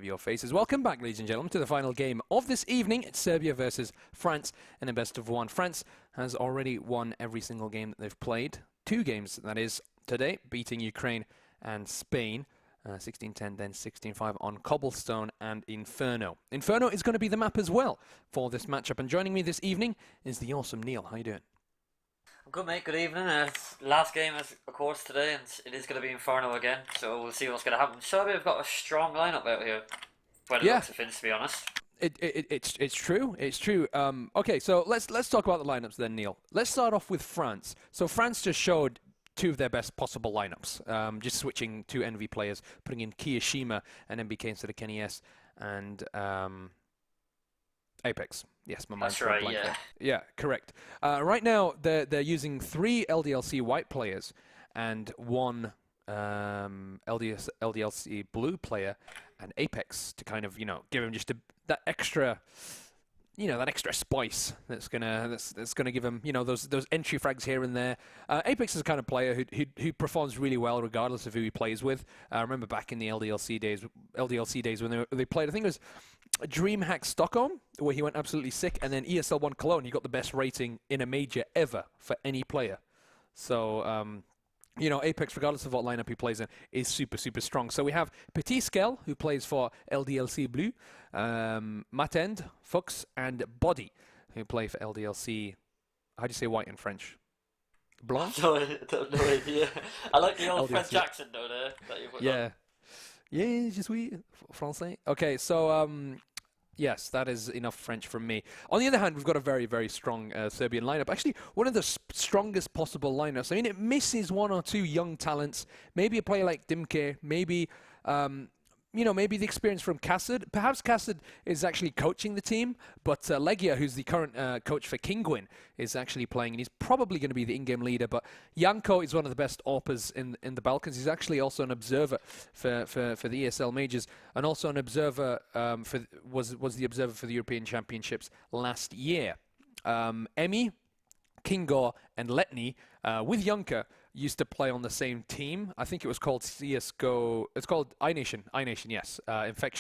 your faces. Welcome back, ladies and gentlemen, to the final game of this evening. It's Serbia versus France in a best of one. France has already won every single game that they've played. 2 games, that is, today, beating Ukraine and Spain. 16-10, then 16-5 on Cobblestone and Inferno. Inferno is going to be the map as well for this matchup. And joining me this evening is the awesome Neil. How you doing? I'm good, mate. Good evening. Last game is, of course, today, and it is going to be Inferno again. So we'll see what's going to happen. Serbia have got a strong lineup out here. By the looks of things, to be honest. It's true. It's true. Okay, so let's talk about the lineups then, Neil. Let's start off with France. So France just showed 2 of their best possible lineups. Just switching 2 NV players, putting in Kiyashima and MBK instead of Kenny S and Apex. Yes, my mind's right, blank yeah. there. Yeah, correct. Right now, they're using 3 LDLC white players and 1 LDLC blue player and Apex to kind of, give him just that extra, that extra spice that's gonna give him, those entry frags here and there. Apex is the kind of player who performs really well regardless of who he plays with. I remember back in the LDLC days when they played, I think it was DreamHack Stockholm, where he went absolutely sick, and then ESL1 Cologne, he got the best rating in a major ever for any player. So, Apex, regardless of what lineup he plays in, is super, super strong. So we have Petit Skel, who plays for LDLC Blue, Matend, Fuchs, and Body, who play for LDLC, how do you say white in French? Blanc? No idea. I like the old LDLC. French accent, though, there, that you put Yeah. on. Yeah, je suis français. Okay, so, yes, that is enough French from me. On the other hand, we've got a very, very strong Serbian lineup. Actually, one of the strongest possible lineups. I mean, it misses 1 or 2 young talents. Maybe a player like Dimke. Maybe, maybe the experience from Kassad. Perhaps Kassad is actually coaching the team, but Legia, who's the current coach for Kingwin, is actually playing, and he's probably going to be the in-game leader. But Janko is one of the best AWPers in the Balkans. He's actually also an observer for the ESL majors, and also an observer was the observer for the European Championships last year. Emi, Kingor, and Letny with Janko used to play on the same team. I think it was called CSGO. It's called iNation. iNation, yes.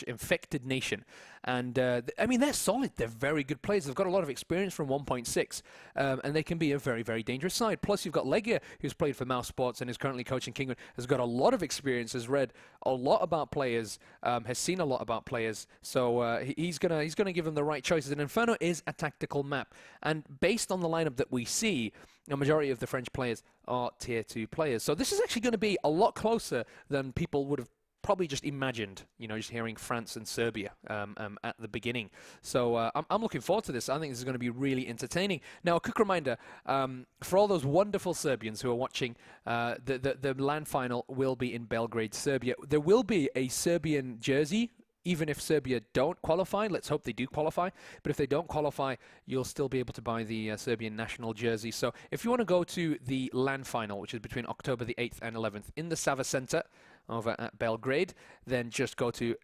Infected Nation. And, they're solid. They're very good players. They've got a lot of experience from 1.6. And they can be a very, very dangerous side. Plus, you've got Legia, who's played for Mouse Sports and is currently coaching Kingwin, has got a lot of experience, has read a lot about players, has seen a lot about players. So he's gonna give them the right choices. And Inferno is a tactical map. And based on the lineup that we see, a majority of the French players are Tier 2 players. So this is actually going to be a lot closer than people would have probably just imagined, just hearing France and Serbia at the beginning. So I'm looking forward to this. I think this is going to be really entertaining. Now, a quick reminder, for all those wonderful Serbians who are watching, the LAN final will be in Belgrade, Serbia. There will be a Serbian jersey even if Serbia don't qualify. Let's hope they do qualify. But if they don't qualify, you'll still be able to buy the Serbian national jersey. So if you want to go to the LAN final, which is between October the 8th and 11th in the Sava Center over at Belgrade, then just go to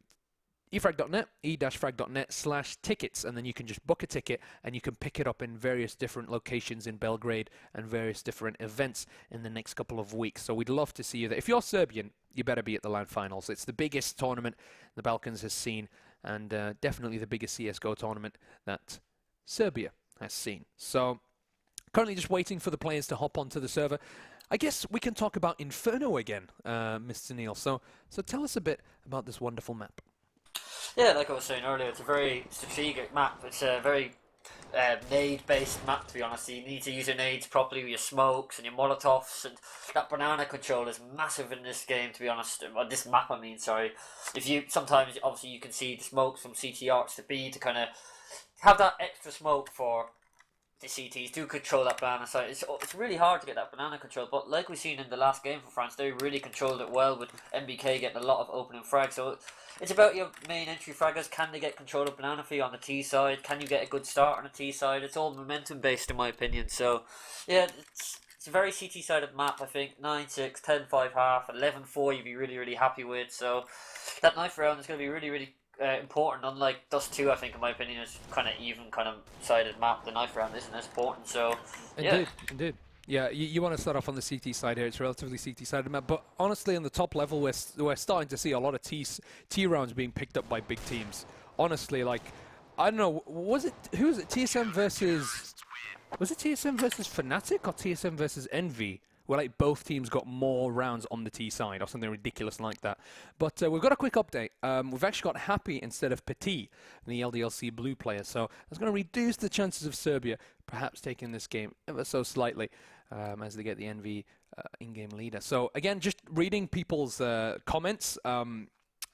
efrag.net, e-frag.net/tickets, and then you can just book a ticket and you can pick it up in various different locations in Belgrade and various different events in the next couple of weeks. So we'd love to see you there. If you're Serbian, you better be at the LAN finals. It's the biggest tournament the Balkans has seen, and definitely the biggest CSGO tournament that Serbia has seen. So currently just waiting for the players to hop onto the server. I guess we can talk about Inferno again, Mr. Neil. So tell us a bit about this wonderful map. Yeah, like I was saying earlier, it's a very strategic map. It's a very nade-based map, to be honest. You need to use your nades properly with your smokes and your molotovs, and that banana control is massive in this game, to be honest. This map, I mean, sorry. Sometimes, obviously, you can see the smokes from CT arcs to B to kind of have that extra smoke for the CTs do control that banana side. It's really hard to get that banana control, but like we've seen in the last game for France, they really controlled it well with MBK getting a lot of opening frags. So it's about your main entry fraggers. Can they get control of banana for you on the T side? Can you get a good start on the T side? It's all momentum based in my opinion. So yeah, it's a very CT sided map. I think 9-6, 10-5 half, 11-4 you'd be really, really happy with. So that knife round is going to be really, really important. Unlike Dust 2, I think in my opinion is kind of even kind of sided map. The knife round isn't as important. So Indeed. Yeah, you want to start off on the CT side here. It's relatively CT sided map, but honestly, on the top level, we're starting to see a lot of T rounds being picked up by big teams. Honestly, like, I don't know, who was it? TSM versus, was it TSM versus Fnatic or TSM versus Envy? Where like both teams got more rounds on the T side or something ridiculous like that. But we've got a quick update. We've actually got Happy instead of Petit, the LDLC blue player. So that's going to reduce the chances of Serbia perhaps taking this game ever so slightly as they get the Envy in-game leader. So again, just reading people's comments.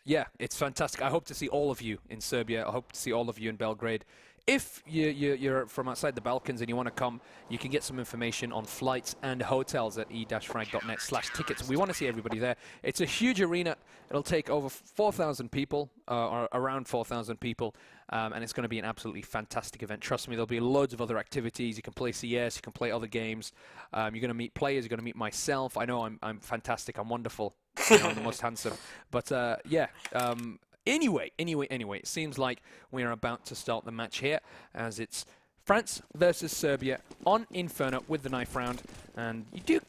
Yeah, it's fantastic. I hope to see all of you in Serbia. I hope to see all of you in Belgrade. If you're from outside the Balkans and you want to come, you can get some information on flights and hotels at e-frag.net/tickets. We want to see everybody there. It's a huge arena. It'll take over 4,000 people, or around 4,000 people, and it's going to be an absolutely fantastic event. Trust me, there'll be loads of other activities. You can play CS, you can play other games. You're going to meet players, you're going to meet myself. I know I'm fantastic, I'm wonderful. You know, I'm the most handsome. But yeah. Anyway, it seems like we're about to start the match here, as it's France versus Serbia on Inferno with the knife round, and you do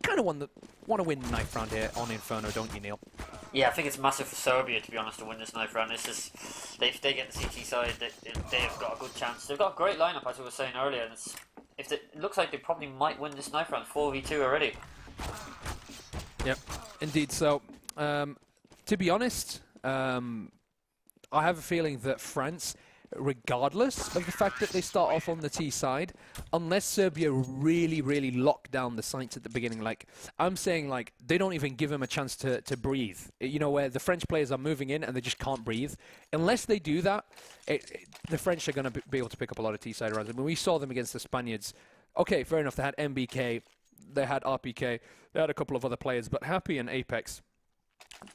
kind of want to win the knife round here on Inferno, don't you, Neil? Yeah, I think it's massive for Serbia, to be honest, to win this knife round. This is, if they get the CT side, they've got a good chance. They've got a great lineup, as we were saying earlier, and it looks like they probably might win this knife round 4v2 already. Yep, indeed. So, to be honest, I have a feeling that France, regardless of the fact that they start off on the T side, unless Serbia really, really lock down the sights at the beginning, like, I'm saying, like, they don't even give them a chance to breathe. You know, where the French players are moving in and they just can't breathe. Unless they do that, the French are going to be able to pick up a lot of T side rounds. When we saw them against the Spaniards, okay, fair enough, they had MBK, they had RPK, they had a couple of other players, but Happy and Apex,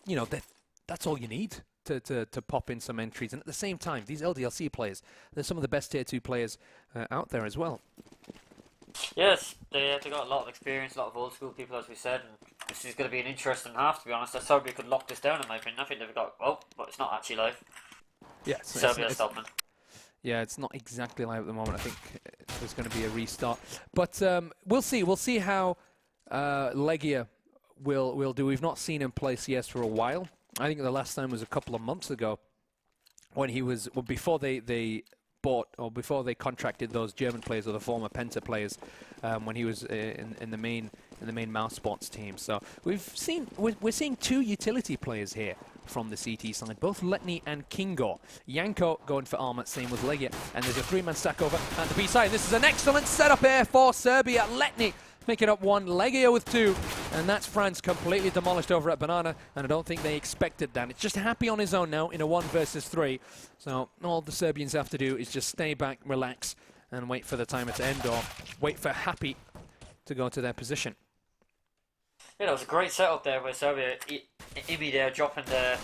you know, that's all you need to pop in some entries. And at the same time, these LDLC players, they're some of the best tier 2 players out there as well. Yes, they got a lot of experience, a lot of old school people, as we said, and this is going to be an interesting half, to be honest. Serbia could lock this down, in my opinion. I think they've got, but it's not actually live. Yeah, Serbia's stopping. Yeah, it's not exactly live at the moment. I think there's going to be a restart. But we'll see. We'll see how Legia will do. We've not seen him play CS for a while. I think the last time was a couple of months ago, when he was before they bought or before they contracted those German players or the former Penta players, when he was in the main mouse spots team. So we're seeing two utility players here from the CT side, both Letny and Kingo. Yanko going for armor, same with Legia, and there's a 3-man stack over at the B side. This is an excellent setup here for Serbia. Letny picking up 1, Legia with 2, and that's France completely demolished over at Banana, and I don't think they expected that. It's just Happy on his own now in a 1 versus 3, so all the Serbians have to do is just stay back, relax, and wait for the timer to end, or wait for Happy to go to their position. Yeah, that was a great setup there by Serbia. Ibi there dropping the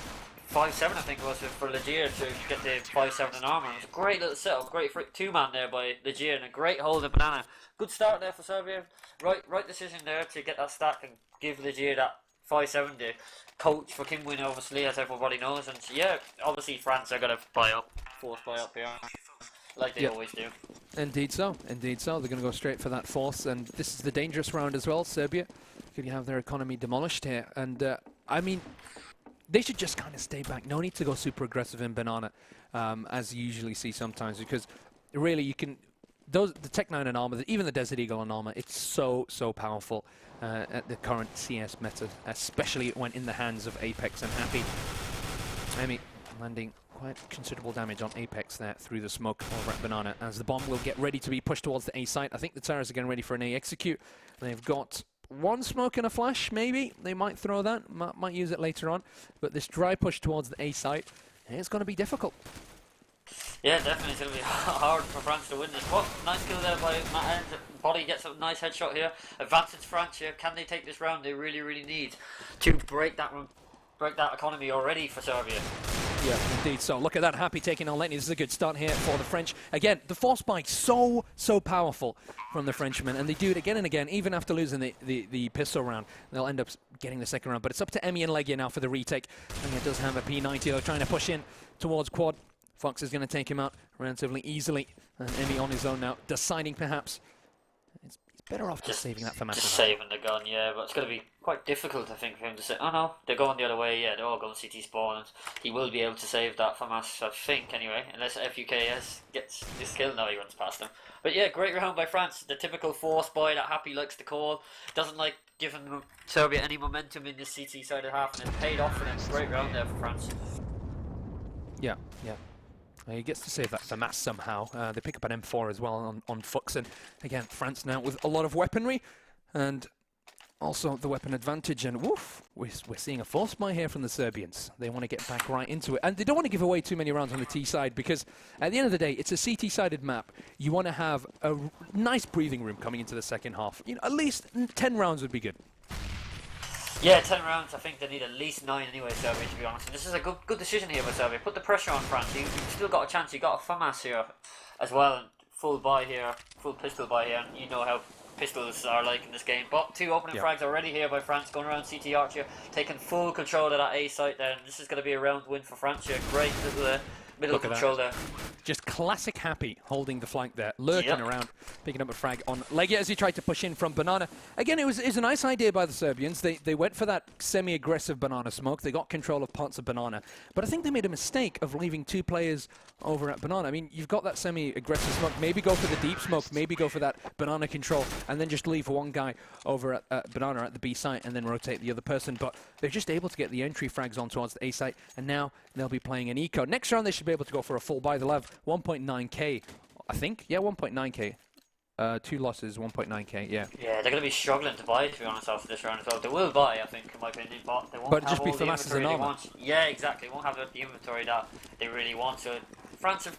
5-7, I think it was, for Legia to get the 5-7 in armor. It was a great little setup, great 2-man there by Legia, and a great hold of Banana. Good start there for Serbia. Right decision there to get that stack and give Legia that 5-7 to coach for Kimwin, obviously, as everybody knows. And yeah, obviously France are going to force buy up here, like they always do. Indeed so. Indeed so. They're going to go straight for that force, and this is the dangerous round as well. Serbia could have their economy demolished here, and I mean, they should just kind of stay back. No need to go super aggressive in Banana, as you usually see sometimes, because really you can. The Tech 9 and armor, even the Desert Eagle and armor, it's so powerful at the current CS meta, especially when in the hands of Apex and Happy. Amy landing quite considerable damage on Apex there through the smoke over at Banana, as the bomb will get ready to be pushed towards the A site. I think the Terrors are getting ready for an A execute. They've got 1 smoke and a flash, maybe. They might throw that, might use it later on. But this dry push towards the A site, it's going to be difficult. Yeah, definitely. It's going to be hard for France to win this. What nice kill there by Matt End. Body gets a nice headshot here. Advantage France here. Can they take this round? They really, really need to break that economy already for Serbia. Yeah, indeed. So look at that, Happy taking on Letny. This is a good start here for the French. Again, the force spike so powerful from the Frenchmen, and they do it again and again, even after losing the pistol round. They'll end up getting the second round, but it's up to Emmy and Legia now for the retake. And it does have a P90. They're trying to push in towards Quad. Fox is going to take him out relatively easily, and Emmy on his own now, deciding perhaps. He's better off just saving that for Just Massive. saving the gun, yeah, but it's going to be quite difficult, I think, for him to say, oh no, they're going the other way, yeah, they're all going CT spawn, and he will be able to save that for Mass, I think, anyway, unless FUKS gets this kill. No, he runs past him. But yeah, great round by France, the typical force boy that Happy likes to call, doesn't like giving Serbia any momentum in this CT side of half, and it paid off for them. Great round there for France. Yeah. He gets to save that for Mass somehow. They pick up an M4 as well on Fuchs, and again, France now with a lot of weaponry, and also the weapon advantage, and woof, we're seeing a force buy here from the Serbians. They want to get back right into it, and they don't want to give away too many rounds on the T side, because at the end of the day, it's a CT-sided map. You want to have a nice breathing room coming into the second half. You know, at least 10 rounds would be good. Yeah, 10 rounds. I think they need at least 9 anyway, Serbia, to be honest. And this is a good decision here by Serbia. Put the pressure on France. You've still got a chance. You've got a FAMAS here as well, and full buy here, full pistol buy here, and you know how pistols are like in this game. But 2 opening frags already here by France, going around CT Archer, taking full control of that A site there, and this is going to be a round win for France here. Great little middle control there. Just classic Happy holding the flank there, lurking around, picking up a frag on Legia as he tried to push in from Banana. Again, it was a nice idea by the Serbians. They went for that semi-aggressive Banana smoke. They got control of parts of Banana. But I think they made a mistake of leaving 2 players over at Banana. I mean, you've got that semi-aggressive smoke. Maybe go for the deep smoke. Maybe go for that Banana control. And then just leave one guy over at Banana at the B site and then rotate the other person. But they're just able to get the entry frags on towards the A site. And now they'll be playing an eco. Next round, they should be able to go for a full buy. They'll have 1.9k, I think. Yeah, 1.9k. 2 losses, 1.9k, yeah. Yeah, they're going to be struggling to buy, to be honest, after this round as well. They will buy, I think, in my opinion, but they won't have just be all the FAMASs inventory they want. Yeah, exactly. Won't have the inventory that they really want. So France have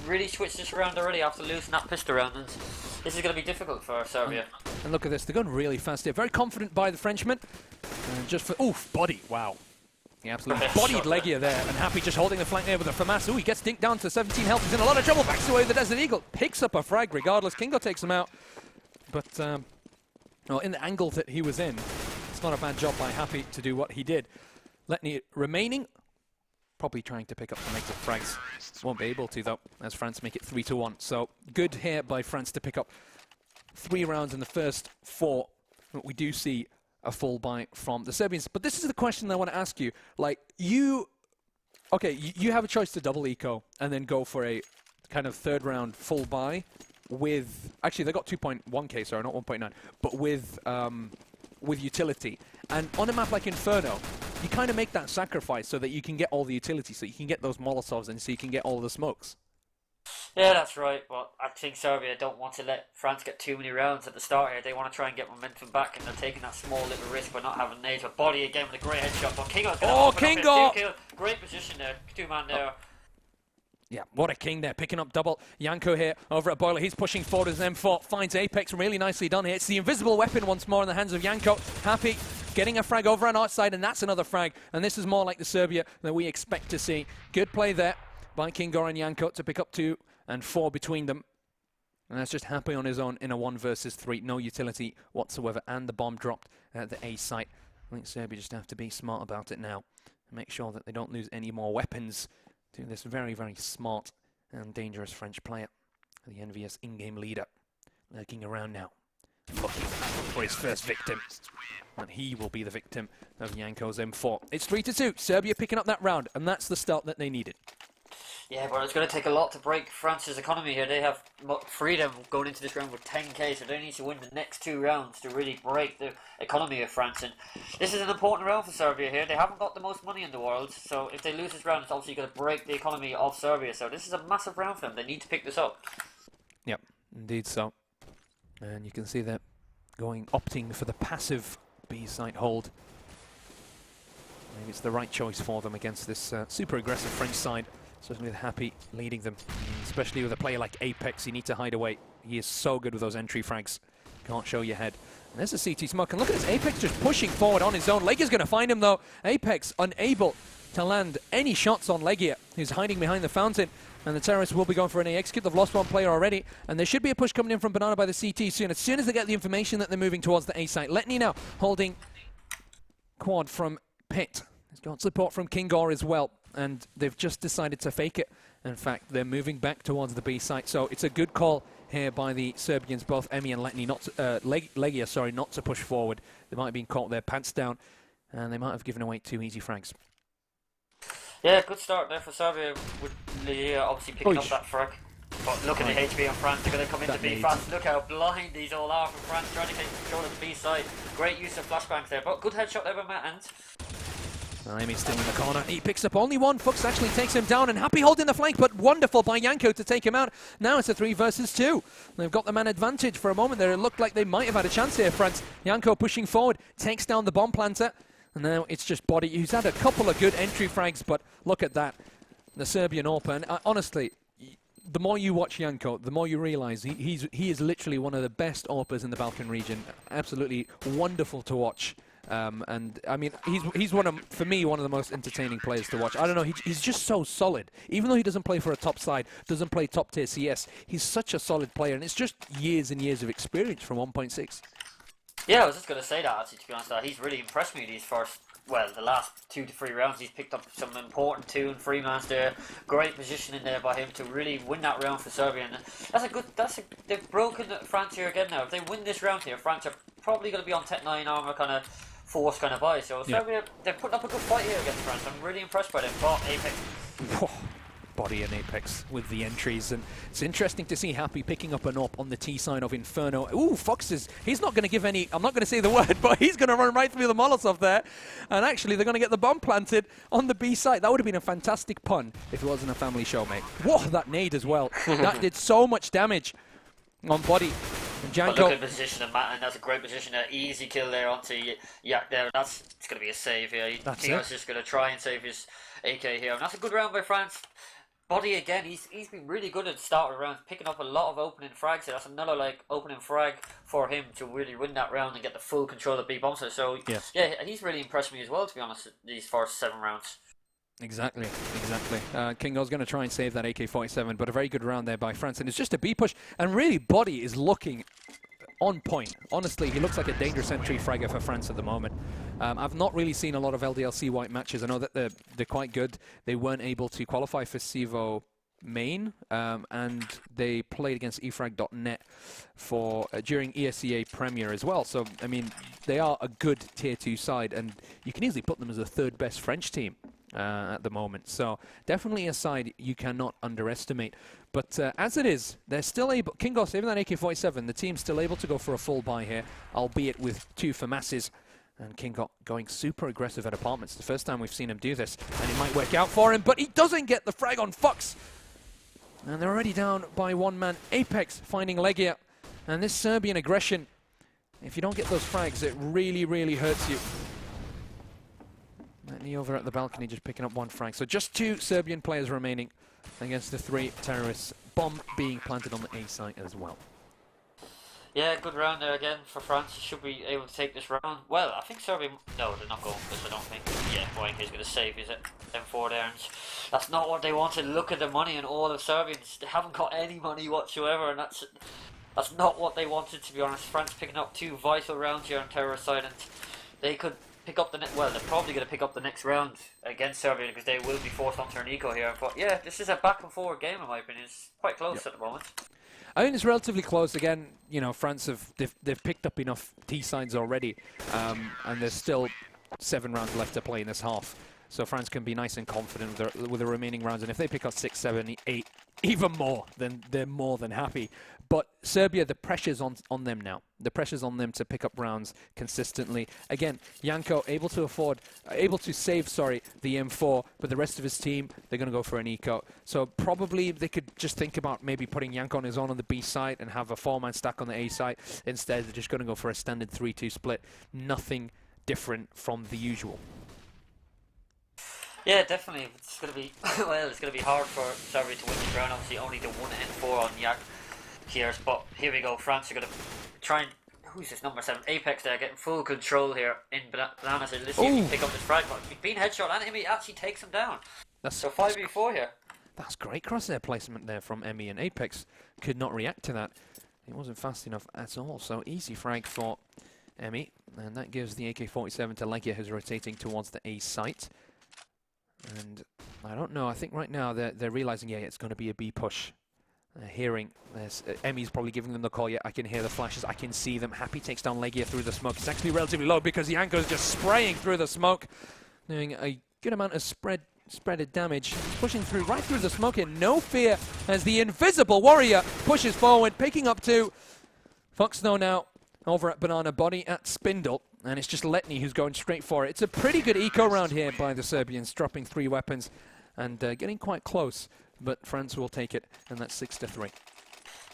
really switched this round already after losing that pistol round, and this is going to be difficult for Serbia. And look at this, they're going really fast here. Very confident by the Frenchman. Just for, oof, body, wow. He absolutely bodied Legia there, and Happy just holding the flank there with a FAMAS. Ooh, he gets dinked down to 17 health. He's in a lot of trouble. Backs away with the Desert Eagle. Picks up a frag regardless. Kingo takes him out. But, well, in the angle that he was in, it's not a bad job by Happy to do what he did. Letny remaining, probably trying to pick up some negative frags. Won't be able to, though, as France make it 3-1. So, good here by France to pick up 3 rounds in the first 4. But we do see a full buy from the Serbians. But this is the question I want to ask you. Like, you have a choice to double eco and then go for a kind of 3rd round full buy with, actually they got 2.1k, sorry, not 1.9, but with utility. And on a map like Inferno, you kind of make that sacrifice so that you can get all the utility, so you can get those Molotovs and so you can get all the smokes. Yeah, that's right, but I think Serbia don't want to let France get too many rounds at the start here. They want to try and get momentum back, and they're taking that small little risk by not having nades. But body again with a great headshot. But Kingo's going to Kingo! 2 kill. Great position there, 2-man there. Yeah, what a king there, picking up double. Janko here over at Boiler. He's pushing forward as M4 finds Apex. Really nicely done here. It's the invisible weapon once more in the hands of Janko. Happy getting a frag over on outside, and that's another frag. And this is more like the Serbia that we expect to see. Good play there by Kingo and Janko to pick up 2 and 4 between them. And that's just Happy on his own in a 1 versus 3. No utility whatsoever, and the bomb dropped at the A site. I think Serbia just have to be smart about it now and make sure that they don't lose any more weapons to this very, very smart and dangerous French player. The envious in-game leader, lurking around now, looking for his first victim. And he will be the victim of Janko's M4. It's 3-2. Serbia picking up that round, and that's the start that they needed. Yeah, but it's going to take a lot to break France's economy here. They have freedom going into this round with 10k, so they need to win the next 2 rounds to really break the economy of France. And this is an important round for Serbia here. They haven't got the most money in the world, so if they lose this round, it's obviously going to break the economy of Serbia. So this is a massive round for them. They need to pick this up. Yep, indeed so. And you can see that opting for the passive B-site hold. Maybe it's the right choice for them against this super aggressive French side. Certainly with Happy leading them, especially with a player like Apex. You need to hide away. He is so good with those entry frags. Can't show your head. And there's a CT smoke, and look at this, Apex just pushing forward on his own. Legia's going to find him though. Apex unable to land any shots on Legia, who's hiding behind the fountain. And the terrorists will be going for an execute. They've lost 1 player already, and there should be a push coming in from Banana by the CT soon. As soon as they get the information that they're moving towards the A site. Letny now holding quad from Pit. He's got support from Kingor as well. and they've just decided to fake it. In fact, they're moving back towards the B site, so it's a good call here by the Serbians, both Emi and Letni, Legia, sorry, not to push forward. They might have been caught with their pants down, and they might have given away 2 easy frags. Yeah, good start there for Serbia with Legia obviously picking up that frag. But look at the HB on France, they're going to come into B fast. Look how blind these all are from France, trying to take control of the B side. Great use of flashbangs there, but good headshot there by Matt Ant. Emi's still in the corner. He picks up only one. Fuchs actually takes him down, and Happy holding the flank, but wonderful by Janko to take him out. Now it's a 3 versus 2. They've got the man advantage for a moment there. It looked like they might have had a chance here, France. Janko pushing forward, takes down the bomb planter, and now it's just Body, who's had a couple of good entry frags, but look at that. The Serbian AWP, and honestly, the more you watch Janko, the more you realize he is literally one of the best AWPers in the Balkan region. Absolutely wonderful to watch. And I mean, he's for me, one of the most entertaining players to watch. I don't know, he's just so solid. Even though he doesn't play for a top side, doesn't play top tier CS, he's such a solid player, and it's just years and years of experience from 1.6. Yeah, I was just going to say that, actually, to be honest. He's really impressed me these first, well, the last 2 to 3 rounds. He's picked up some important 2 and 3 mans there. Great positioning there by him to really win that round for Serbia. And they've broken France here again now. If they win this round here, France are probably going to be on Tech 9 armor kind of force kind of buy. So Serbia, they're putting up a good fight here against France. I'm really impressed by them. But Apex. Body and Apex with the entries, and it's interesting to see Happy picking up an AWP on the T side of Inferno. Ooh, Fox he's not going to give any, I'm not going to say the word, but he's going to run right through the Molotov there, and actually they're going to get the bomb planted on the B side. That would have been a fantastic pun if it wasn't a family show, mate. Whoa, that nade as well. That did so much damage on Body. And Janko, look at the position of Matt, and that's a great position there. Easy kill there onto Yak there. It's going to be a save here. Tio's just going to try and save his AK here, and that's a good round by France. Body again, he's been really good at the start of the round, picking up a lot of opening frags. That's another opening frag for him to really win that round and get the full control of B bomb. So yeah, he's really impressed me as well, to be honest, these first 7 rounds. Exactly. Kingo's going to try and save that AK-47, but a very good round there by France, and it's just a B push, and really Body is looking on point. Honestly, he looks like a dangerous entry fragger for France at the moment. I've not really seen a lot of LDLC white matches. I know that they're quite good. They weren't able to qualify for CEVO main, and they played against efrag.net for during ESEA Premier as well. So, I mean, they are a good Tier 2 side, and you can easily put them as the 3rd best French team at the moment. So, definitely a side you cannot underestimate. But as it is, they're still able, Kingo saving that AK-47, the team's still able to go for a full buy here, albeit with 2 FAMASs. And Kingo going super aggressive at apartments. The first time we've seen him do this, and it might work out for him, but he doesn't get the frag on Fox. And they're already down by 1 man. Apex finding Legia. And this Serbian aggression, if you don't get those frags, it really, really hurts you. Letni over at the balcony just picking up 1 frag. So just 2 Serbian players remaining against the 3 terrorists. Bomb being planted on the A site as well. Yeah, good round there again for France. Should be able to take this round. Well, I think Serbia... No, they're not going this, I don't think. Yeah, Boyanke's going to save his M4 there. And that's not what they wanted. Look at the money and all the Serbians. They haven't got any money whatsoever, and that's not what they wanted, to be honest. France picking up 2 vital rounds here on terrorist side, and they could pick up the next... Well, they're probably going to pick up the next round against Serbia because they will be forced onto an eco here. But yeah, this is a back and forward game in my opinion. It's quite close at the moment. I think it's relatively close. Again, you know, France they've picked up enough T sides already, and there's still 7 rounds left to play in this half. So France can be nice and confident with the remaining rounds, and if they pick up 6, 7, 8, even more, then they're more than happy. But Serbia, the pressure's on them now. The pressure's on them to pick up rounds consistently. Again, Janko able to save, the M4, but the rest of his team, they're going to go for an eco. So probably they could just think about maybe putting Janko on his own on the B side and have a 4-man stack on the A side. Instead, they're just going to go for a standard 3-2 split. Nothing different from the usual. Yeah, definitely. It's going to be it's going to be hard for Serbia to win this round. Obviously, only the 1 M4 on Yak here, but here we go. France are going to try and... Who's this number 7? Apex there, getting full control here in Bananas. Let's see if he can pick up this frag. Being headshot and Emi actually takes him down. So 5v4 here. That's great crosshair placement there from Emi, and Apex could not react to that. It wasn't fast enough at all. So easy frag for Emi, and that gives the AK-47 to Legia, who's rotating towards the A site. And I don't know. I think right now they're realizing, yeah, it's going to be a B push. Hearing this, Emmy's probably giving them the call. Yeah, I can hear the flashes. I can see them. Happy takes down Legia through the smoke. It's actually relatively low because Yanko's just spraying through the smoke, doing a good amount of spreaded damage. He's pushing through right through the smoke in no fear as the invisible warrior pushes forward, picking up 2. Foxno now over at Banana, body at Spindle, and it's just Letny who's going straight for it. It's a pretty good eco round here by the Serbians, dropping 3 weapons and getting quite close. But France will take it, and that's 6-3.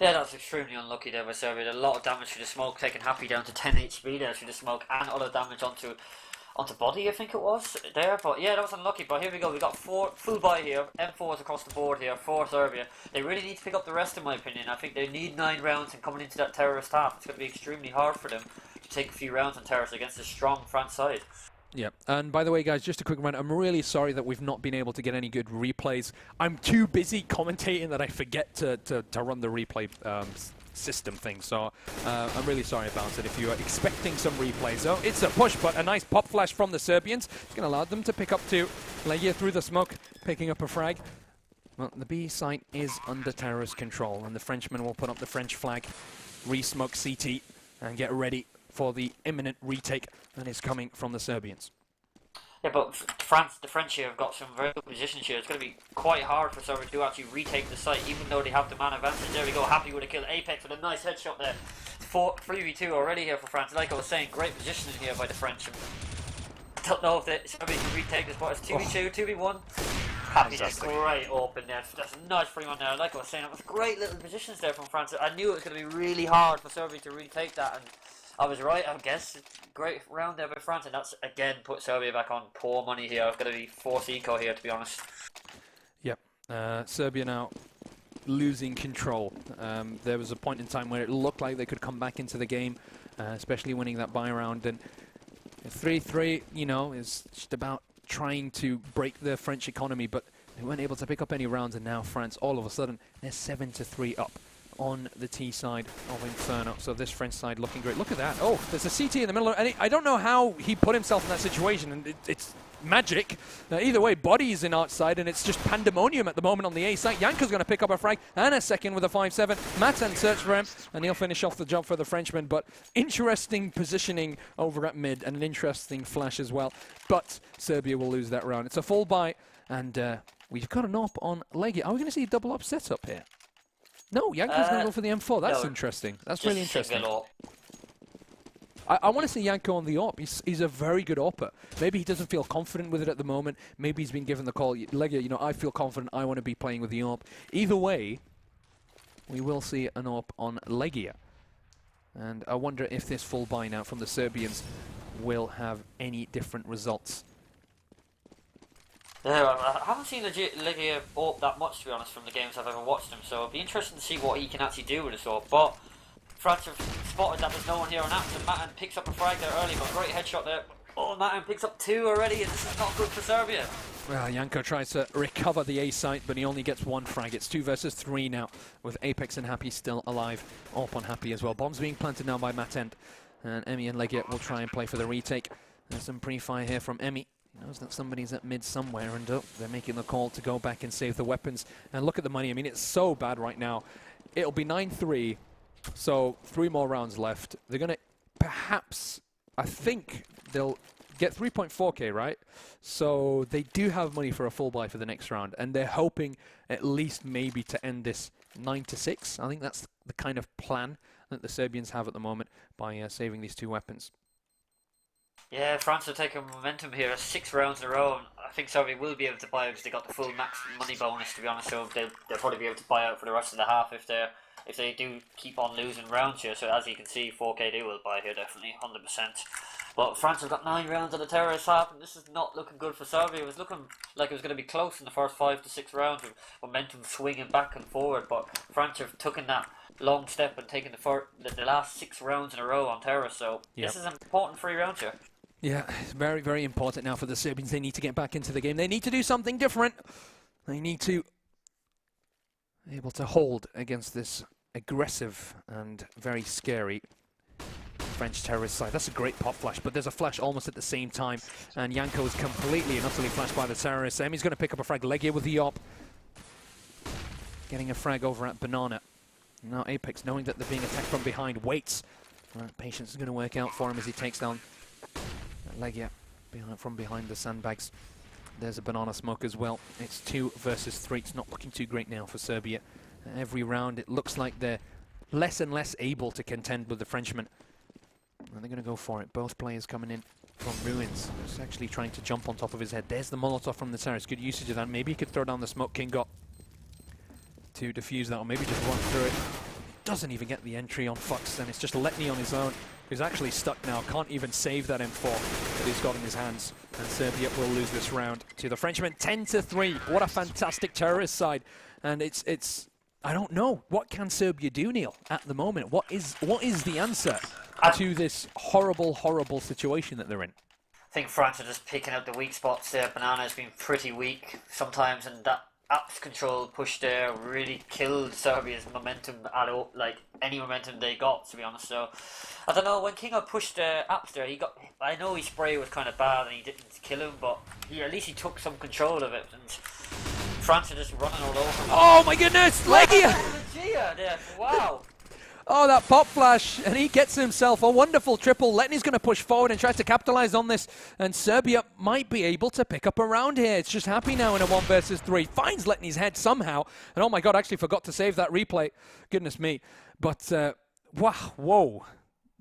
Yeah, that's extremely unlucky there by Serbia. A lot of damage through the smoke, taking Happy down to 10 HP there through the smoke, and other damage onto body, I think it was, there. But yeah, that was unlucky. But here we go, we got 4 full buy here, M4s across the board here for Serbia. They really need to pick up the rest, in my opinion. I think they need 9 rounds, and coming into that terrorist half, it's going to be extremely hard for them to take a few rounds on terrorists against a strong France side. Yeah, and by the way, guys, just a quick reminder, I'm really sorry that we've not been able to get any good replays. I'm too busy commentating that I forget to run the replay system thing, so I'm really sorry about it if you are expecting some replays. Oh, it's a push, but a nice pop flash from the Serbians. It's going to allow them to pick up 2. Legia through the smoke, picking up a frag. Well, the B site is under terrorist control, and the Frenchmen will put up the French flag, re-smoke CT, and get ready for the imminent retake that is coming from the Serbians. Yeah, but the French here have got some very good positions here. It's going to be quite hard for Serbia to actually retake the site, even though they have the man advantage. There we go, Happy with a kill. Apex with a nice headshot there. 3v2 already here for France. Like I was saying, great positioning here by the French. I don't know if Serbia can retake this, but it's 2v2, 2v1. Happy, that's great open there. That's a nice free one there. Like I was saying, it was great little positions there from France. I knew it was going to be really hard for Serbia to retake that, and I was right, I guess. Great round there by France, and that's again put Serbia back on poor money here. It's going to be forced eco here, to be honest. Yep. Serbia now losing control. There was a point in time where it looked like they could come back into the game, especially winning that buy round. And 3-3, you know, is just about trying to break the French economy, but they weren't able to pick up any rounds, and now France, all of a sudden, they're 7-3 up on the T side of Inferno. So this French side looking great. Look at that. Oh, there's a CT in the middle. And I don't know how he put himself in that situation, and it's magic. Either way, body's in outside, and it's just pandemonium at the moment on the A side. Yanko's going to pick up a frag and a second with a 5-7. Matan search for him, and he'll finish off the job for the Frenchman. But interesting positioning over at mid, and an interesting flash as well. But Serbia will lose that round. It's a full buy, and we've got an op on Legia. Are we going to see a double up setup here? No, Yanko's going to go for the M4. That's interesting. That's really interesting. I want to see Yanko on the AWP. He's a very good AWPer. Maybe he doesn't feel confident with it at the moment. Maybe he's been given the call. Legia, you know, I feel confident. I want to be playing with the AWP. Either way, we will see an AWP on Legia. And I wonder if this full buy now from the Serbians will have any different results. Yeah, I haven't seen Legia AWP that much, to be honest, from the games I've ever watched him, so it'll be interesting to see what he can actually do with this AWP. But France have spotted that there's no one here on Apps, and Matan picks up a frag there early, but great headshot there. Oh, Matan picks up 2 already, and this is not good for Serbia. Well, Yanko tries to recover the A site, but he only gets 1 frag. It's 2 versus 3 now, with Apex and Happy still alive. AWP on Happy as well. Bombs being planted now by Matan, and Emmy and Legia will try and play for the retake. There's some pre-fire here from Emmy. He knows that somebody's at mid somewhere, and they're making the call to go back and save the weapons. And look at the money. I mean, it's so bad right now. It'll be 9-3, so 3 more rounds left. They're going to perhaps, I think they'll get 3.4k, right? So they do have money for a full buy for the next round, and they're hoping at least maybe to end this 9-6. I think that's the kind of plan that the Serbians have at the moment by saving these 2 weapons. Yeah, France are taking momentum here. 6 rounds in a row. And I think Serbia will be able to buy out because they got the full max money bonus, to be honest. So they'll probably be able to buy out for the rest of the half if they do keep on losing rounds here. So as you can see, 4k they will buy here, definitely, 100%. But France have got 9 rounds on the terrorist half, and this is not looking good for Serbia. It was looking like it was going to be close in the first 5 to 6 rounds with momentum swinging back and forward. But France have taken that long step and taken the last 6 rounds in a row on terrorists. So this is an important 3 rounds here. Yeah, it's very, very important now for the Serbians. They need to get back into the game. They need to do something different. They need to be able to hold against this aggressive and very scary French terrorist side. That's a great pop flash, but there's a flash almost at the same time, and Yanko is completely and utterly flashed by the terrorists. Emi's going to pick up a frag. Legia with the op. Getting a frag over at Banana. Now Apex, knowing that they're being attacked from behind, waits. Patience is going to work out for him as he takes down Legia from behind the sandbags. There's a Banana smoke as well. It's 2 versus 3. It's not looking too great now for Serbia. Every round it looks like they're less and less able to contend with the Frenchmen. And they're going to go for it. Both players coming in from ruins. He's actually trying to jump on top of his head. There's the Molotov from the terrace. Good usage of that. Maybe he could throw down the smoke King got to defuse that, or maybe just run through it. Doesn't even get the entry on Fox, and it's just Letny on his own, who's actually stuck now. Can't even save that M4 that he's got in his hands. And Serbia will lose this round to the Frenchmen. 10-3. What a fantastic terrorist side. And it's I don't know. What can Serbia do, Neil, at the moment? What is the answer to this horrible, horrible situation that they're in? I think France are just picking out the weak spots there. Banana has been pretty weak sometimes, and that apps control push there really killed Serbia's momentum at all, like any momentum they got, to be honest. So I don't know, when Kingo pushed apps there, I know his spray was kind of bad and he didn't kill him, but at least he took some control of it, and France are just running all over him. Oh my goodness, Legia! Yeah, wow. Oh, that pop flash, and he gets himself a wonderful triple. Letny's going to push forward and try to capitalize on this, and Serbia might be able to pick up a round here. It's just Happy now in a 1 versus 3. Finds Letny's head somehow, and oh my god, I actually forgot to save that replay. Goodness me. But, wow, whoa.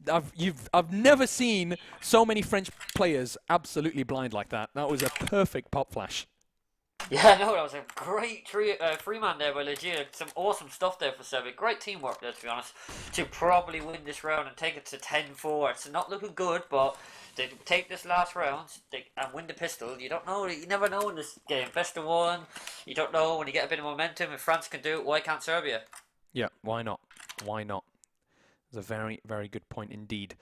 I've never seen so many French players absolutely blind like that. That was a perfect pop flash. Yeah, no, that was a great free man there by Legia. Some awesome stuff there for Serbia. Great teamwork there, to be honest, to probably win this round and take it to 10-4. It's not looking good, but they take this last round and win the pistol. You don't know. You never know in this game. Best of 1. You don't know when you get a bit of momentum. If France can do it, why can't Serbia? Yeah, why not? Why not? That's a very, very good point indeed.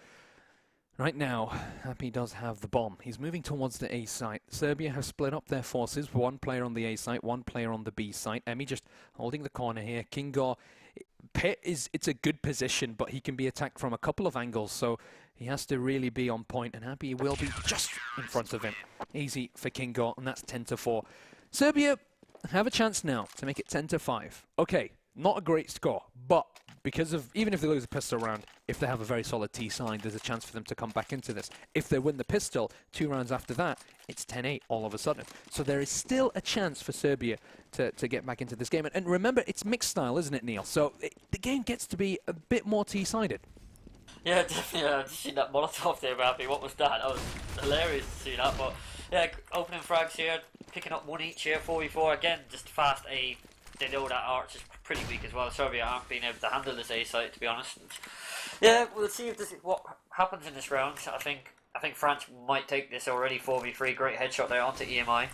Right now, Happy does have the bomb. He's moving towards the A site. Serbia have split up their forces. 1 player on the A site, 1 player on the B site. Emi just holding the corner here. Kingo, it's a good position, but he can be attacked from a couple of angles, so he has to really be on point, and Happy will be just in front of him. Easy for Kingo, and that's 10-4. Serbia have a chance now to make it 10-5. Okay, not a great score, but because of, even if they lose the pistol round, if they have a very solid T side, there's a chance for them to come back into this. If they win the pistol, 2 rounds after that, it's 10-8 all of a sudden. So there is still a chance for Serbia to get back into this game. And remember, it's mixed style, isn't it, Neil? So the game gets to be a bit more T-sided. Yeah, definitely. I just seen that Molotov there, Rafi. What was that? That was hilarious to see that. But yeah, opening frags here, picking up 1 each here, 4v4 again, just fast A. They know that Arch is pretty weak as well. Serbia aren't being able to handle this A site, to be honest. And yeah, we'll see if this is what happens in this round. I think France might take this already. 4v3, great headshot there onto EMI.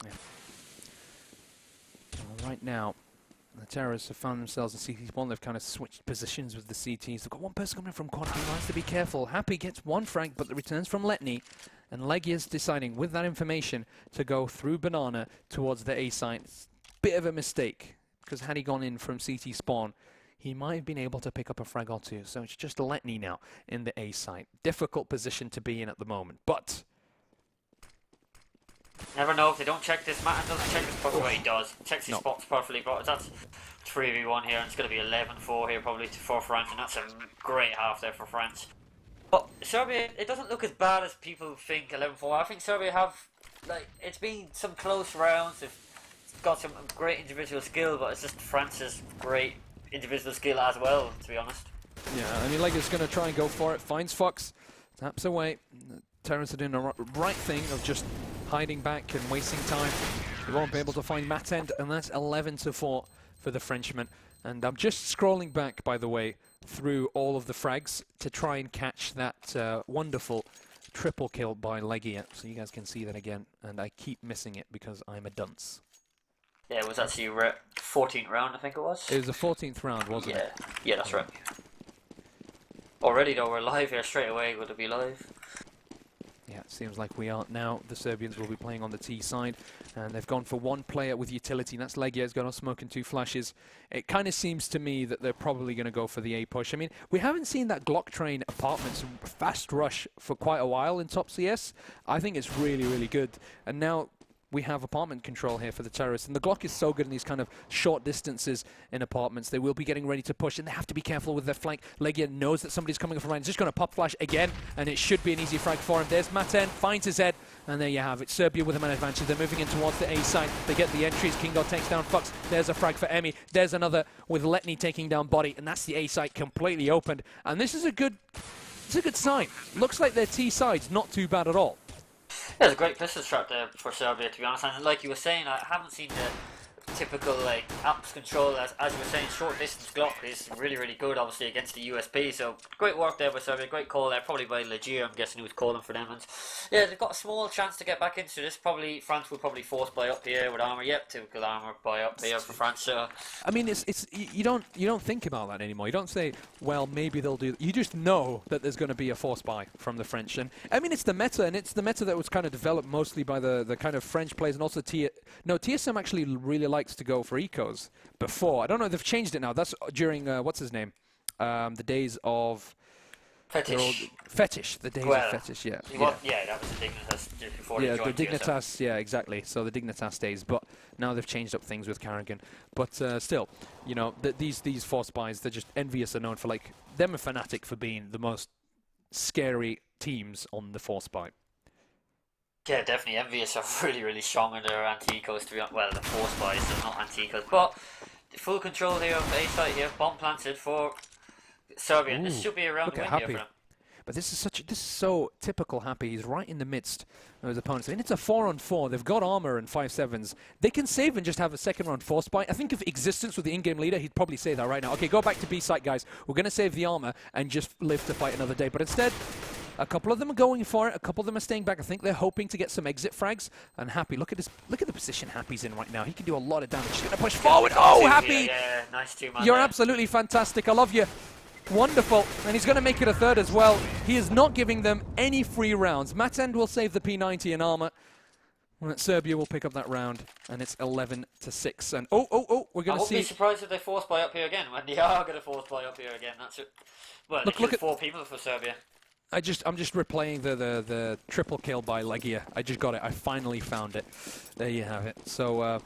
Yeah. Well, right now, the terrorists have found themselves in CT1. They've kind of switched positions with the CTs. They've got 1 person coming from quad. He wants to be careful. Happy gets 1 frag, but the returns from Letny. And Legia's deciding, with that information, to go through Banana towards the A site. It's a bit of a mistake, because had he gone in from CT spawn, he might have been able to pick up a frag or 2. So it's just Letny now in the A site. Difficult position to be in at the moment, but never know if they don't check this. Matt doesn't check this properly. Well, he does. Checks his spots perfectly, but that's 3v1 here, and it's going to be 11-4 here probably for France, and that's a great half there for France. But Serbia, it doesn't look as bad as people think. 11-4. I think Serbia have, like, it's been some close rounds. They've got some great individual skill, but it's just France's great individual skill as well, to be honest. Yeah, I mean, Legia's going to try and go for it. Finds Fox, taps away. The terrorists are doing the right thing of just hiding back and wasting time. They won't be able to find Matend, and that's 11-4 for the Frenchman. And I'm just scrolling back, by the way, through all of the frags to try and catch that wonderful triple kill by Legia, so you guys can see that again, and I keep missing it because I'm a dunce. Yeah, it was actually 14th round, I think it was. It was the 14th round, wasn't it? Yeah, that's right. Already though, we're live here straight away. Would it be live? Yeah, it seems like we are now. The Serbians will be playing on the T side, and they've gone for one player with utility, and that's Legia. He's got a smoke and 2 flashes. It kind of seems to me that they're probably going to go for the A push. I mean, we haven't seen that Glock train apartments fast rush for quite a while in top CS. I think it's really, really good. And now we have apartment control here for the terrorists, and the Glock is so good in these kind of short distances in apartments. They will be getting ready to push, and they have to be careful with their flank. Legia knows that somebody's coming from behind. He's just going to pop flash again, and it should be an easy frag for him. There's Maten, finds his head, and there you have it. Serbia with a man advantage. They're moving in towards the A side. They get the entries. Kingo takes down Fox. There's a frag for Emi. There's another with Letny taking down Body, and that's the A side completely opened. And this is a good sign. Looks like their T side's not too bad at all. Yeah, it's a great pistol strat there for Serbia, to be honest. And like you were saying, I haven't seen the typical like apps control as you were saying. Short distance Glock is really, really good, obviously, against the USP. So great work there by Serbia. Great call there, probably by Legia. I'm guessing, who was calling for them. And yeah, they've got a small chance to get back into this. Probably France will probably force buy up here with armor. Yep, typical armor buy up here for France. So I mean, you don't think about that anymore. You don't say, well, maybe they'll do. You just know that there's going to be a force buy from the French. And I mean, it's the meta, and it's the meta that was kind of developed mostly by the kind of French players, and also TSM actually really likes to go for ecos before. I don't know if they've changed it now. That's during what's his name? The days of Fetish. Fetish. The days of Fetish. Yeah. Yeah, that was the Dignitas just before they Yeah, joined the TSM. Dignitas. Yeah, exactly. So the Dignitas days, but now they've changed up things with Carrigan. But still, you know, these force buys, they're just envious. Are known for like them, a Fnatic for being the most scary teams on the force buy. Yeah, definitely. Envious are really, really strong in their anti-ecos, to be honest. Well, the force buys, they're not anti-ecos. But full control here of A site here. Bomb planted for Serbia. This should be around the win here for them. But this is so typical Happy. He's right in the midst of his opponents. I mean, it's a 4-on-4. They've got armor and 5-7s. They can save and just have a second round force buy. I think if Existence was the in-game leader, he'd probably say that right now. Okay, go back to B site, guys. We're going to save the armor and just live to fight another day. But instead, a couple of them are going for it. A couple of them are staying back. I think they're hoping to get some exit frags. And Happy, look at the position Happy's in right now. He can do a lot of damage. He's going to push forward. Oh, Happy! Yeah, nice 2-man. You're absolutely fantastic. I love you. Wonderful. And he's going to make it a third as well. He is not giving them any free rounds. Matend will save the P90 in armor. And Serbia will pick up that round. And it's 11-6. And we're going to see... I won't be surprised if they force buy up here again. When they are going to force buy up here again. That's it. Well, look at 4 people for Serbia. I'm just replaying the triple kill by Legia. I just got it. I finally found it. There you have it. So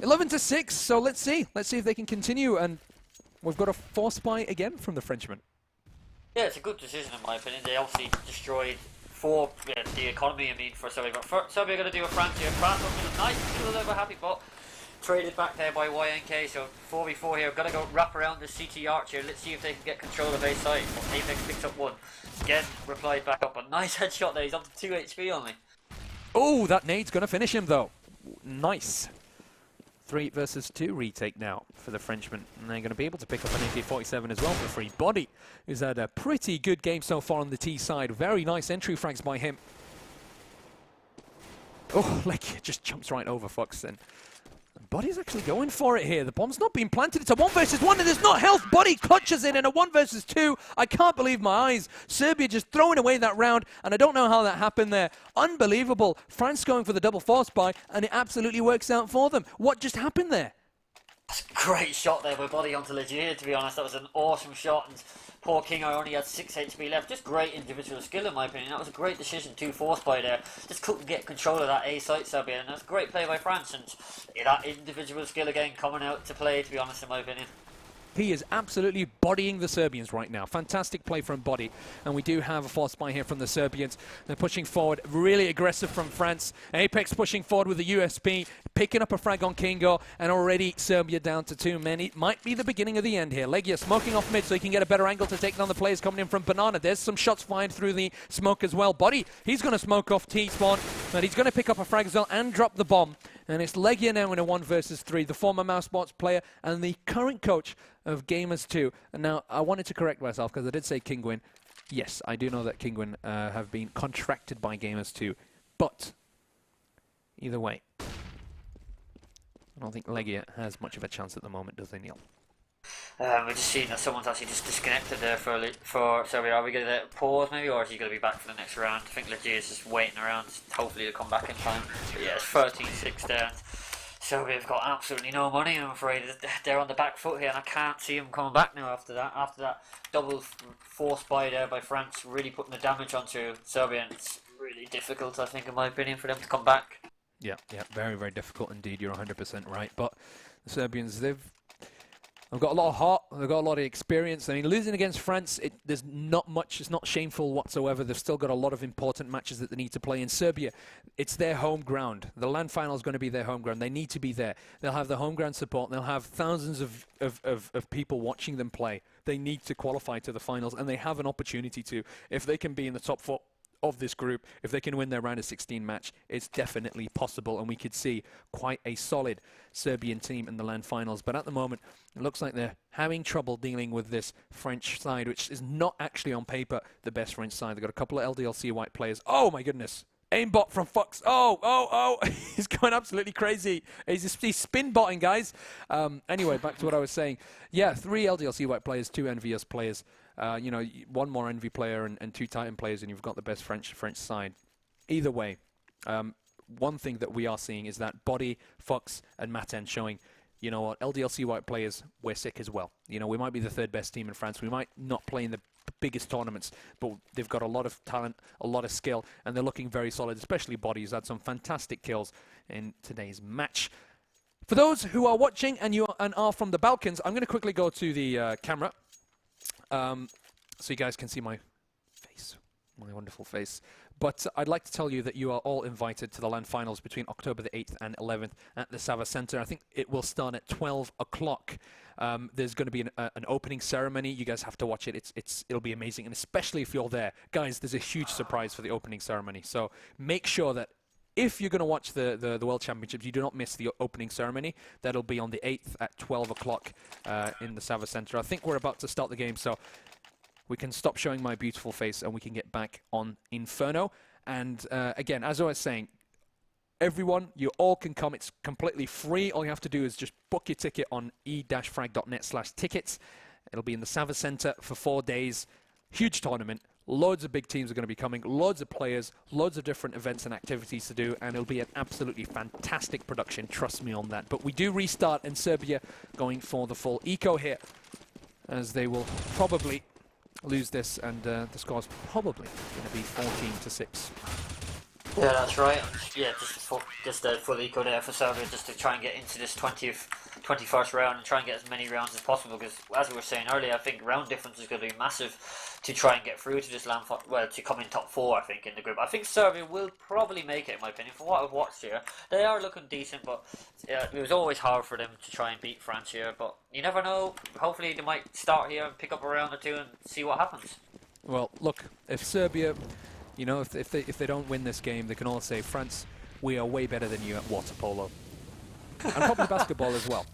11-6. So let's see if they can continue. And we've got a force buy again from the Frenchman. Yeah, it's a good decision in my opinion. They obviously destroyed the economy. I mean, for Serbia, but Serbia are going to do a France here. France are nice, a little bit happy, but traded back there by YNK. So 4v4 here. Got to go wrap around the CT arch here. Let's see if they can get control of A side. Apex picks up 1. Again, replied back up. A nice headshot there. He's up to 2 HP only. Oh, that nade's going to finish him though. Nice. 3 versus 2 retake now for the Frenchman. And they're going to be able to pick up an AK-47 as well for free. Body, who's had a pretty good game so far on the T side. Very nice entry frags by him. Oh, like, just jumps right over Fox then. Body's actually going for it here. The bomb's not being planted. It's a 1 versus 1 and there's not health. Body clutches it in a 1 versus 2. I can't believe my eyes. Serbia just throwing away that round, and I don't know how that happened there. Unbelievable. France going for the double force buy, and it absolutely works out for them. What just happened there? That's a great shot there by Body onto Legia, to be honest. That was an awesome shot, and poor Kingo only had 6 HP left. Just great individual skill in my opinion. That was a great decision to force buy there. Just couldn't get control of that A site Serbia, and that's a great play by France, and that individual skill again coming out to play, to be honest, in my opinion. He is absolutely bodying the Serbians right now. Fantastic play from Body. And we do have a force buy here from the Serbians. They're pushing forward. Really aggressive from France. Apex pushing forward with the USP. Picking up a frag on Kingo. And already Serbia down to 2 men. It might be the beginning of the end here. Legia smoking off mid so he can get a better angle to take down the players coming in from Banana. There's some shots flying through the smoke as well. Body, he's going to smoke off T-spawn. And he's going to pick up a frag as well and drop the bomb. And it's Legia now in a 1 versus 3. The former Mousebots player and the current coach of Gamers 2. And now I wanted to correct myself because I did say Kingwin. Yes, I do know that Kingwin have been contracted by Gamers 2. But either way, I don't think Legia has much of a chance at the moment, does he, Neil? We're just seeing that someone's actually just disconnected there for Serbia. Are we going to pause maybe, or is he going to be back for the next round? I think Legia is just waiting around, hopefully to come back in time. But yeah, it's 13-6 there. Serbia have got absolutely no money, I'm afraid. They're on the back foot here, and I can't see them coming back now after that. After that double force buy there by France, really putting the damage onto Serbia, and it's really difficult, I think, in my opinion, for them to come back. Yeah, very, very difficult indeed. You're 100% right. But the Serbians, they've got a lot of heart. They've got a lot of experience. I mean, losing against France, there's not much. It's not shameful whatsoever. They've still got a lot of important matches that they need to play. In Serbia, it's their home ground. The land final is going to be their home ground. They need to be there. They'll have the home ground support. They'll have thousands of people watching them play. They need to qualify to the finals, and they have an opportunity to. If they can be in the top 4 of this group, if they can win their round of 16 match, it's definitely possible, and we could see quite a solid Serbian team in the land finals. But at the moment, it looks like they're having trouble dealing with this French side, which is not actually on paper the best French side. They've got a couple of LDLC white players. Oh my goodness. Aimbot from Fox. Oh. He's going absolutely crazy. He's spin botting, guys. Anyway, back to what I was saying. Yeah, 3 LDLC white players, 2 NVS players. You know, 1 more Envy player and 2 Titan players, and you've got the best French side. Either way, one thing that we are seeing is that Body, Fox, and Maten showing, you know what, LDLC white players, we're sick as well. You know, we might be the 3rd best team in France. We might not play in the biggest tournaments, but they've got a lot of talent, a lot of skill, and they're looking very solid, especially Body, who's had some fantastic kills in today's match. For those who are watching and are from the Balkans, I'm going to quickly go to the camera. So you guys can see my face, my wonderful face. But I'd like to tell you that you are all invited to the land finals between October the 8th and 11th at the Sava Center. I think it will start at 12 o'clock. There's going to be an opening ceremony. You guys have to watch it. It'll be amazing, and especially if you're there. Guys, there's a huge surprise for the opening ceremony. So make sure that if you're going to watch the World Championships, you do not miss the opening ceremony. That'll be on the 8th at 12 o'clock in the Sava Center. I think we're about to start the game, so we can stop showing my beautiful face and we can get back on Inferno. And again, as I was saying, everyone, you all can come. It's completely free. All you have to do is just book your ticket on e-frag.net/tickets. It'll be in the Sava Center for 4 days. Huge tournament. Loads of big teams are going to be coming, loads of players, loads of different events and activities to do, and it'll be an absolutely fantastic production, trust me on that. But we do restart, and Serbia going for the full eco here, as they will probably lose this, and the score's probably going to be 14-6. Yeah, that's right. Yeah, just a full eco there for Serbia, just to try and get into this 21st round and try and get as many rounds as possible, because as we were saying earlier, I think round difference is going to be massive to try and get through to this to come in top 4, I think, in the group. I think Serbia will probably make it, in my opinion, from what I've watched here. They are looking decent, but it was always hard for them to try and beat France here, but you never know. Hopefully they might start here and pick up a round or 2 and see what happens. Well, look, if Serbia, you know, if they don't win this game, they can all say, France, we are way better than you at water polo. And probably basketball as well.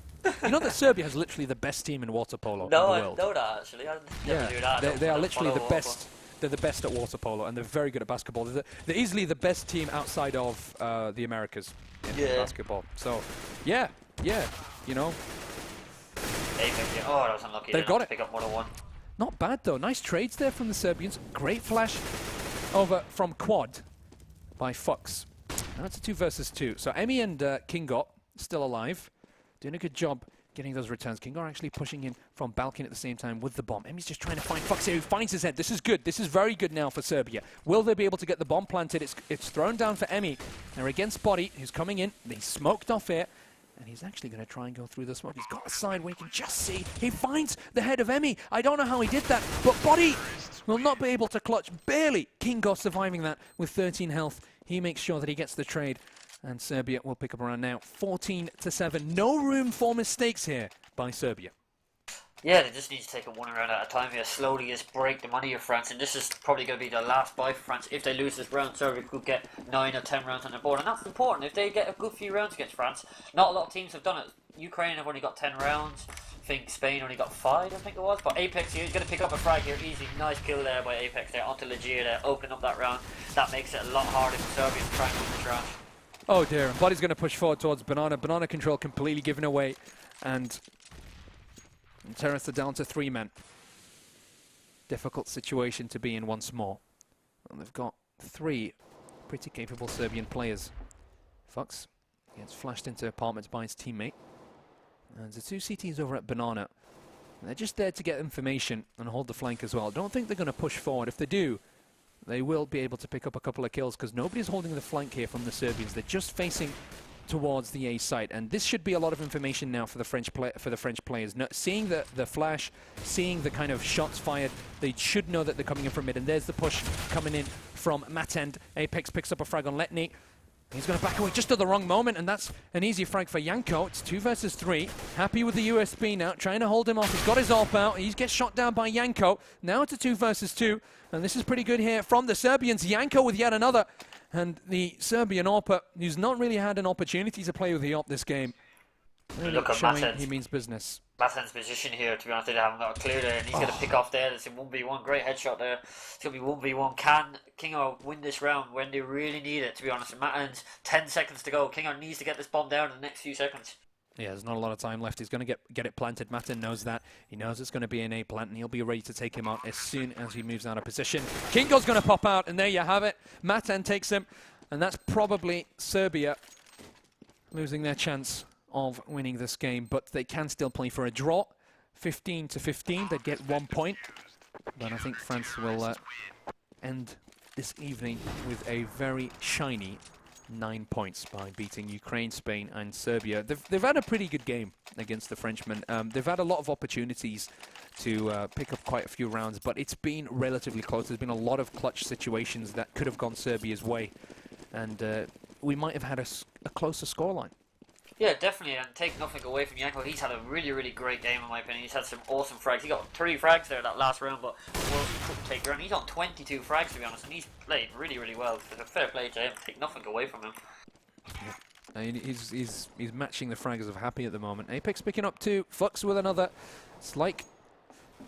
You know that Serbia has literally the best team in water polo in the world? No, I know that, actually. I never knew that. They are literally the best. They're the best at water polo, and they're very good at basketball. They're easily the best team outside of the Americas in basketball. So, yeah, you know. Oh, that was unlucky. They've got it. Pick up more than 1. Not bad, though. Nice trades there from the Serbians. Great flash over from Quad by Fox. Now it's a 2 versus 2. So Emmy and Kingot still alive. Doing a good job getting those returns. Kingo actually pushing in from Balkan at the same time with the bomb. Emmy's just trying to find Fox here, who finds his head. This is good. This is very good now for Serbia. Will they be able to get the bomb planted? It's thrown down for Emmy. They're against Body, who's coming in. He's smoked off here, and he's actually going to try and go through the smoke. He's got a side where you can just see. He finds the head of Emmy. I don't know how he did that, but Body will not be able to clutch. Barely. Kingo surviving that with 13 health. He makes sure that he gets the trade. And Serbia will pick up around now. 14-7. No room for mistakes here by Serbia. Yeah, they just need to take it 1 round at a time here. Slowly just break the money of France. And this is probably going to be the last buy for France. If they lose this round, Serbia could get 9 or 10 rounds on the board. And that's important. If they get a good few rounds against France, not a lot of teams have done it. Ukraine have only got 10 rounds. I think Spain only got 5, I think it was. But Apex here, he's going to pick up a frag here. Easy. Nice kill there by Apex there. Onto Legia there, opening up that round. That makes it a lot harder for Serbia to try and win this round. Oh dear, and Body's going to push forward towards Banana. Banana control completely given away. And And Terrace are down to 3 men. Difficult situation to be in once more. And they've got 3 pretty capable Serbian players. Fox gets flashed into apartments by his teammate. And the 2 CTs over at Banana. They're just there to get information and hold the flank as well. Don't think they're going to push forward. If they do, they will be able to pick up a couple of kills because nobody's holding the flank here from the Serbians. They're just facing towards the A site, and this should be a lot of information now for the French players. No, seeing the flash, seeing the kind of shots fired, they should know that they're coming in from mid. And there's the push coming in from Matend. Apex picks up a frag on Letny. He's going to back away just at the wrong moment, and that's an easy frag for Janko. It's 2 versus 3. Happy with the USB now, trying to hold him off. He's got his AWP out. He gets shot down by Janko. Now it's a 2 versus 2, and this is pretty good here from the Serbians. Janko with yet another, and the Serbian AWP, who's not really had an opportunity to play with the AWP this game, really look at showing Matend. he means business. Matend's position here, to be honest, they haven't got a clear there, and he's going to pick off there. It's a 1v1, great headshot there. It's going to be 1v1. Can Kingo win this round when they really need it, to be honest? Matend, 10 seconds to go. Kingo needs to get this bomb down in the next few seconds. Yeah, there's not a lot of time left. He's going to get it planted. Matin knows that. He knows it's going to be an A plant, and he'll be ready to take him out as soon as he moves out of position. Kingo's going to pop out, and there you have it. Matin takes him, and that's probably Serbia losing their chance of winning this game, but they can still play for a draw. 15-15, they'd get 1 point. But I think France will end this evening with a very shiny 9 points by beating Ukraine, Spain and Serbia. They've had a pretty good game against the Frenchmen. They've had a lot of opportunities to pick up quite a few rounds, but it's been relatively close. There's been a lot of clutch situations that could have gone Serbia's way, and we might have had a closer scoreline. Yeah, definitely, and take nothing away from Janko. He's had a really, really great game in my opinion. He's had some awesome frags. He got 3 frags there that last round, but well, he couldn't take around. He's on 22 frags to be honest, and he's played really, really well. It's a fair play to him. Take nothing away from him. Yeah. He's matching the fraggers of Happy at the moment. Apex picking up 2, Flux with another.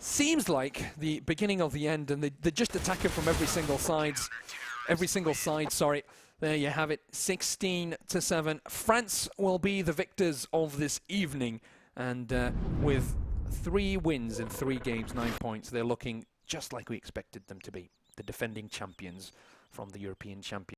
Seems like the beginning of the end, and they just attack him from every single side. Sorry. There you have it, 16-7. France will be the victors of this evening, and with 3 wins in 3 games, 9 points, they're looking just like we expected them to be, the defending champions from the European Championship.